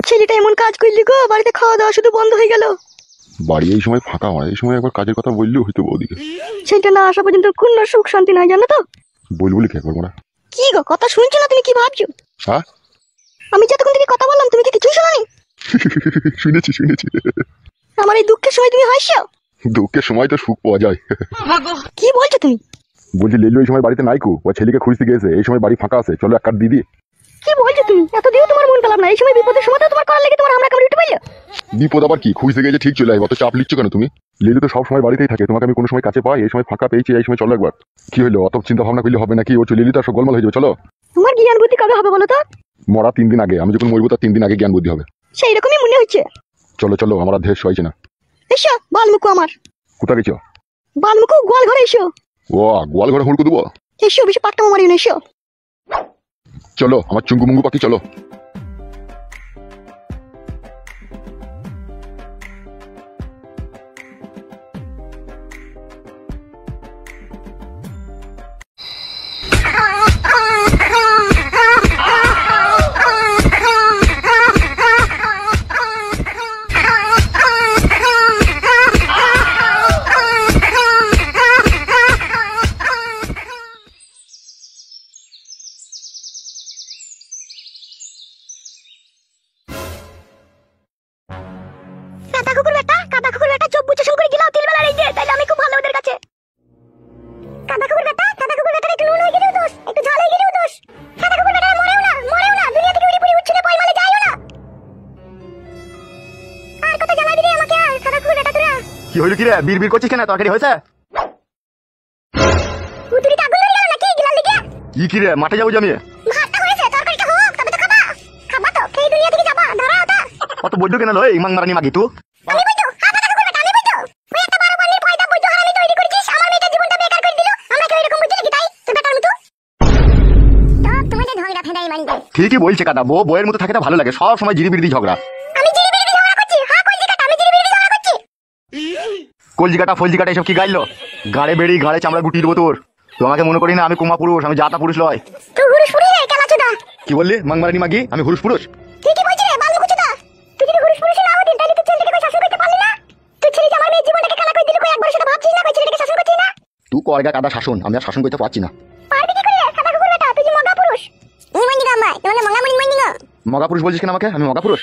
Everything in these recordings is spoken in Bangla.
ছেলেটা এমন কাজ করলি গো, বাড়িতে খাওয়া দাওয়া শুধু বন্ধ হয়ে গেল। বাড়ি এই সময় ফাঁকা হয়, এই সময় একবার কাজের কথা বললেও হইতো বৌদিকে। ছেলেটা না আসা পর্যন্ত কোনো সুখ শান্তি নাই, জানো তো? বলবো লিখে একবার মোরা। কি গো, কথা শুনছো না? তুমি কি ভাবছো? হ্যাঁ আমি যতক্ষণ থেকে কথা বললাম তুমি কি কিছুই শোনোনি? শুনেছি শুনেছি। আমার এই দুঃখের সময় তুমি হাসছো। দুঃখের সময় তো সুখ পাওয়া যায়। কি বলছো তুমি? বলছি লেলু এই সময় বাড়িতে নাইকো, ও ছেলেকে খুঁজতে গেছে, এই সময় বাড়ি ফাঁকা আছে, চলো এক কাট দিদি। কি বলছো তুমি? এতদিন তোমার মন পেলাম না, এই সময় বিপদের সময় তোমার করার লেগে তোমার আমরা কামড়ে উঠে পাইলো। বিপদ আবার কি, খুঁজতে গেছে ঠিক চলে আসবে, অত চাপ লিচ্ছ কেন তুমি? লেলু তো সব সময় বাড়িতেই থাকে, তোমাকে আমি কোনো সময় কাছে পাই, এই সময় ফাঁকা পেয়েছি, এই সময় চলো একবার। কি হলো, অত চিন্তা ভাবনা করলে হবে নাকি? ও চলে এলি তো সব গোলমাল হয়ে যাবে, চলো। তোমার জ্ঞান বুদ্ধি কবে হবে বলো তো? মরা 3 দিন আগে, আমি যখন মরবো তার 3 দিন আগে জ্ঞান বুদ্ধি হবে। সেই রকমই মনে হচ্ছে। চলো চলো, আমার আর দেশ হয়েছে না। এসো বালমুকু আমার। কোথা গেছো? বালমুকু গোয়াল ঘরে এসো। ও গোয়াল ঘরে হুড়কো দেবো? এসো, বেশি পাট্টা মারিও না, এসো। চলো আমার চুঙ্গু মুঙ্গু পাখি, চলো। কাদা কুকুর বেটা চোখ বুঝে শুরু করে গিলাও তিল বেলা রেখে, তাইলে আমি খুব ভালো ওদের কাছে। কাদা কুকুর বেটা একটু নুন হয়ে গেলেও দোষ, একটু ঝাল হয়ে গেলেও দোষ। কাদা কুকুর বেটা মরেও না, দুনিয়া থেকে উড়ে পড়ে উঠছে, পয়মালে যায়ও না। আর কত জ্বালাবি রে আমাকে? আর কাদা কুকুর বেটা তোরা কি হইল কি রে, বিড় করছিস কেন? তরকারি হয়েছে? উতুরিতে আগুন ধরে গেল নাকি গিলাল দিকে? কি রে, মাঠে যাবো আমি। ভাতটা হয়েছে, তরকারিটা হোক, তবে তো খাবা। খাবা তো, খেয়ে দুনিয়া থেকে যাবা, ধরা ওটা। অত বৈদ্য কেন লয়, ইমাং মারানি মাগি তুই। আমি বইতো, কাদা কুকুর বেটা আমি বইতো। ওই একটা বড় বান্ডির পয়দা বইতো হারামি তৈরি করেছিস, আমার মেয়েটার জীবনটা বেকার করে দিল। আমরা কি এরকম বুঝি নাকি? তাই তুই বেটার মতো তো তোমাদের ঝগড়া ফেদাই মারি দেয়। ঠিকই বলছে কাদা, বউয়ের মতো থাকে তো ভালো লাগে, সব সময় জিরি বিড়ি ঝগড়া। আমি জিরি বিড়ি ঝগড়া করছি? হ্যাঁ কইছি কাটা, আমি জিরি বিড়ি ঝগড়া করছি। কলজিকাটা ফলজিকাটা এসব কি গাইলো? গাড়ে বেড়ি গাড়ে চামড়া গুটিয়ে দেবো তোর। তোমাকে মনে করি না আমি কুমা পুরুষ, আমি জাতা পুরুষ লয়। তুই হুরুস পুরি রে কেলাচোদা। কি বললি মাং মারানি মাগি? আমি হুরুষ পুরুষ? তুই কি বলছিস রে বালু কুচোদা? তুই যদি হুরুস পুরুষ না হতিস তাহলে তুই ছেলেটাকে কই শাসন করতে পারলি না? তুই ছেলে আমার মেয়ের জীবনটাকে কালা করে দিলি, কই একবার সেটা ভাবছিস না? কই ছেলেটাকে শাসন করছিস না? তুই করগা কাদা শাসন, আমি আর শাসন করতে পারছি না। পারবি কি করে কাদা কুকুর বেটা? তুই যে মগা পুরুষ। এই মন্দি গাম্মা তোমরা মগা মন্দি গো। মগা পুরুষ বলছিস কেন আমাকে? আমি মগা পুরুষ?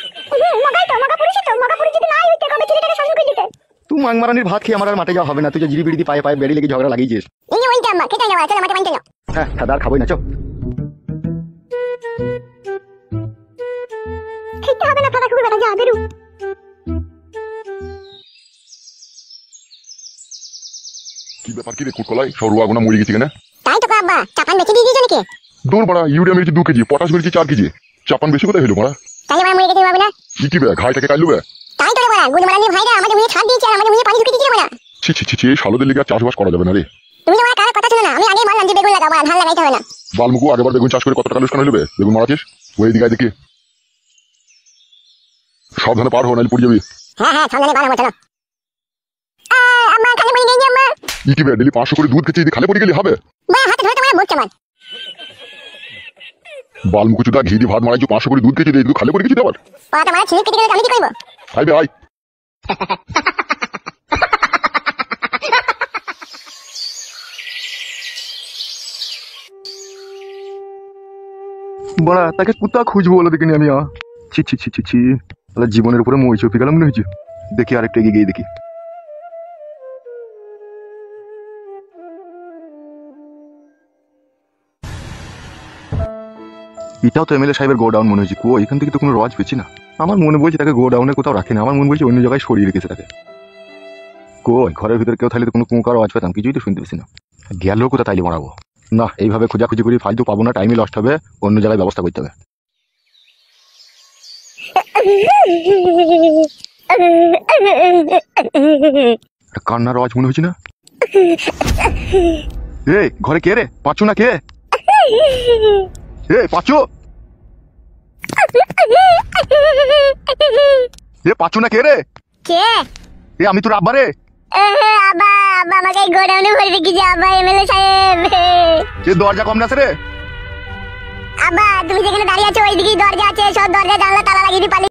মগাই তো, মগা পুরুষই তো। মগা পুরুষ যদি নাই হইতে কবে ছেলেটাকে শাসন করে দিতে? তুই মাং মারানির ভাত খেয়ে আমার আর মাঠে যাওয়া হবে না, তুই যে জিরি বিড়ি পায়ে পায়ে বেড়ি লেগে ঝগড়া লাগিয়েছিস। এই যে মন্দি গাম্মা খেতে যাওয়া, চল মাঠে মানতে যাও। হ্যাঁ দাদা আর খাবোই না, চো। খেতে হবে না কাদা কুকুর বেটা, যা বেরু। কি ব্যাপার কি রে কুটকলাই, সরুয়া গোনা মরে গেছি কেন? তাই তো আব্বা, চাপান বেচে দিয়ে দিয়েছো নাকি? দৌড় বাড়া, ইউরিয়া মেরেছি 2 কেজি, পটাশ মেরেছি 4 কেজি, চাপান বেশি কোথায় হলো মারা? তাহলে আমার মরে গেছে ভাবে না? কি বে ঘাইটাকে কাইলু বে? তাই তো রে বড়া, গুলি মারানি ভাইরা আমাদের মুখে ছাড় দিয়েছে আর আমাদের মুখে পানি ঢুকে দিয়েছে বড়া। ছি ছি ছি ছি, এই শালোদের লিগে আর চাষবাস করা যাবে না রে। তুমি আমার কার কথা শুনো না, আমি আগেই বললাম যে বেগুন লাগাবো, ধান লাগাইতে হবে না। বালমুকু আগেবার বেগুন চাষ করে কত টাকা লোকসান হইলো বে? বেগুন মারাছিস ওই দিকে দেখি, সাবধানে পার হো নাইলে পড়ে যাবি। হ্যাঁ সামনে বার হবো, চলো। আমার খালি মরে গেছে আমার। কি বে ডেলি 500 করে দুধ খেতে যদি খালে পড়ে গেলি হবে? বা হাতে ধরে তোমার বলছে আমার। বালমুকু চুদা ঘি দিয়ে ভাত মারাইছো, 500 করে দুধ খেতে দিয়ে তুই খালে পড়ে গেছিস আবার? পাটা মারা ছিঁড়ে কেটে গেলে আমি কি করব? আইবে আই। বড়া তাকে কোথা খুঁজবো বলো দেখিনি আমি। ছি ছি ছি ছি ছি, তাহলে জীবনের উপরে মই চপে গেলাম মনে হয়েছে। দেখি আরেকটা এগিয়ে গিয়ে দেখি। এটাও তো এমএলএ সাহেবের গোডাউন মনে হয়েছে। এখান থেকে তো কোনো রজ পেয়েছি না। আমার মনে বলছে তাকে গোডাউনে কোথাও রাখে না, আমার মনে বলছে অন্য জায়গায় সরিয়ে রেখেছে তাকে। ঘরের ভিতরে কেউ থাকলে তো কোনো কুঁকার আওয়াজ পেতাম, কিছুই তো শুনতে পেছি না। গেলেও কোথা তাইলে মারাবো না, এইভাবে খোঁজাখুঁজি করি ফালতু পাবো না, টাইমই লস্ট হবে, অন্য জায়গায় ব্যবস্থা করতে হবে। কান্নার আওয়াজ মনে হচ্ছে না? এই ঘরে কে রে? পাঁচু না কে? পাঁচু, পাঁচু না কে রে? কে? আমি তোর আব্বা রে। আব্বা, আব্বা আমাকে গোডাউনে ভরে রেখেছে আব্বা, এমএলএ সাহেব। দরজা কম না রে? আব্বা তুমি যেখানে দাঁড়িয়ে আছো ওইদিকেই দরজা আছে, সব দরজা জানলা তালা লাগিয়ে দিয়ে পালিয়ে